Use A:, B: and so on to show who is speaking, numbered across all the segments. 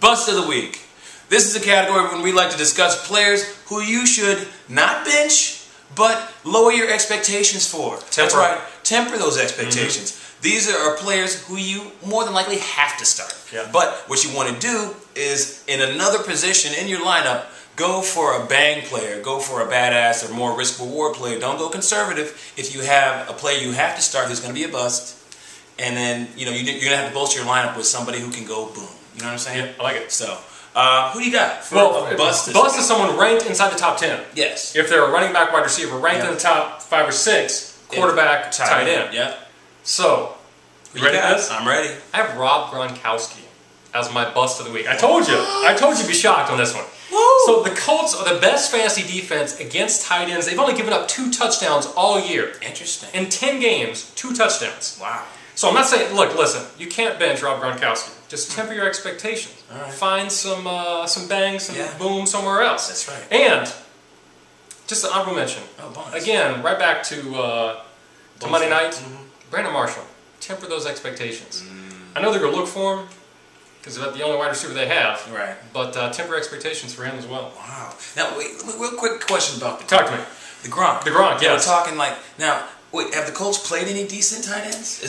A: Bust of the Week. This is a category when we like to discuss players who you should not bench, but lower your expectations for. That's right. Temper those expectations. These are players who you more than likely have to start.
B: Yeah.
A: But what you want to do is, in another position in your lineup, go for a bang player. Go for a badass or more risk-reward player. Don't go conservative if you have a player you have to start who's going to be a bust. And then, you're going to have to bolster your lineup with somebody who can go boom. You know what I'm saying?
B: Yeah, I like it.
A: So, who do you got for
B: Well,
A: bust?
B: Bust is someone ranked inside the top 10.
A: Yes.
B: If they're a running back, wide receiver, ranked in the top 5 or 6, quarterback, tight end.
A: Yep.
B: So, you ready for this?
A: I'm ready.
B: I have Rob Gronkowski as my bust of the week. I told you'd be shocked on this one.
A: Woo!
B: So the Colts are the best fantasy defense against tight ends. They've only given up 2 touchdowns all year.
A: Interesting.
B: In 10 games, 2 touchdowns.
A: Wow.
B: So I'm not saying, look, listen, you can't bench Rob Gronkowski. Just temper your expectations.
A: All right.
B: Find some bang, some boom somewhere else.
A: That's right.
B: And just an honorable mention.
A: Oh, bonus.
B: Again, right back to Monday night. Brandon Marshall. Temper those expectations. I know they're going to look for him because they're the only wide receiver they have.
A: Right.
B: But temper expectations for him as well.
A: Wow. Now, wait, real quick question about the
B: Talk to me.
A: The Gronk.
B: The Gronk, yes.
A: We're talking like, now, wait, have the Colts played any decent tight ends?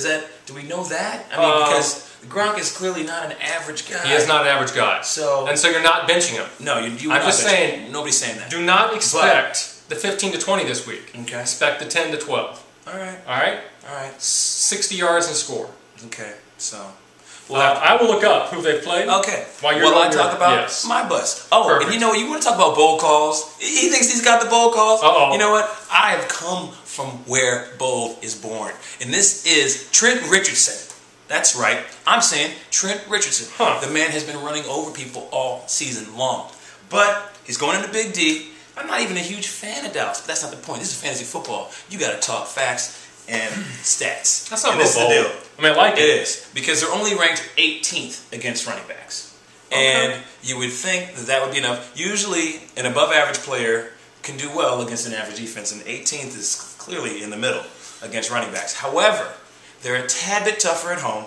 A: Do we know that? I mean, because the Gronk is clearly not an average guy.
B: He is not an average guy.
A: So
B: you're not benching him.
A: No,
B: I'm just saying,
A: nobody's saying that.
B: Do not expect the 15 to 20 this week.
A: Okay.
B: Expect the 10 to 12.
A: All right.
B: All right?
A: All right.
B: 60 yards and score.
A: Okay, so
B: I will look up who they've played.
A: Okay.
B: While you're
A: I talk about my bust. Oh,
B: Perfect.
A: and you know what? You want to talk about bold calls? He thinks he's got the bold calls.
B: Uh-oh.
A: You know what? I have come from where bold is born, and this is Trent Richardson. That's right. I'm saying Trent Richardson. The man has been running over people all season long, but he's going into Big D. I'm not even a huge fan of Dallas, but that's not the point. This is fantasy football. You got to talk facts and stats.
B: That's not
A: and this is the deal.
B: I mean, I like it.
A: It is, because they're only ranked 18th against running backs. Okay. And you would think that would be enough. Usually, an above-average player can do well against an average defense, and 18th is clearly in the middle against running backs. However, they're a tad bit tougher at home,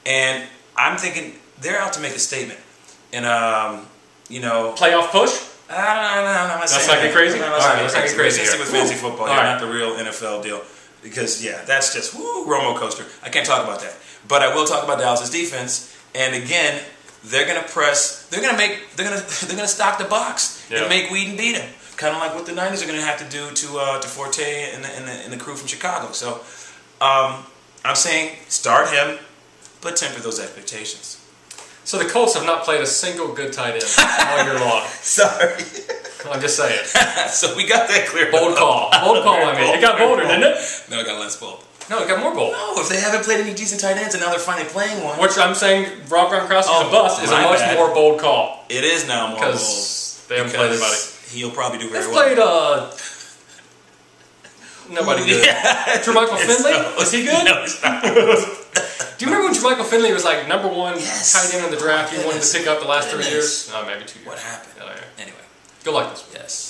A: and I'm thinking they're out to make a statement. And,
B: playoff push?
A: I'm not
B: That's not getting crazy?
A: All
B: right, let's not get crazy
A: here. Stick with fantasy football,
B: right.
A: Not the real NFL deal. Because, that's just, Romo coaster. I can't talk about that. But I will talk about Dallas' defense. And again, they're going to press, they're going to stock the box and make Whedon beat him. Kind of like what the Niners are going to have to do to Forte and the crew from Chicago. So, I'm saying start him, but temper those expectations.
B: So the Colts have not played a single good tight end all year long.
A: Sorry.
B: I'm just saying.
A: So we got that clear.
B: Bold call. Bold call, I mean. It got bolder, didn't it?
A: No, it got less bold.
B: No, it got more bold.
A: No, if they haven't played any decent tight ends and now they're finally playing one.
B: Which I'm saying Rob Gronkowski's a bust is a much more bold call.
A: It is now more bold.
B: Because they haven't played anybody.
A: He'll probably do very
B: They've
A: well.
B: played, nobody good. Jermichael Finley? Is he good?
A: No, he's not.
B: Do you remember when Jermichael Finley was like #1 tight end in the draft you wanted to pick up the last 3 years? Oh, maybe 2 years.
A: What happened?
B: Oh, yeah.
A: Anyway.
B: Good luck this week.
A: Yes.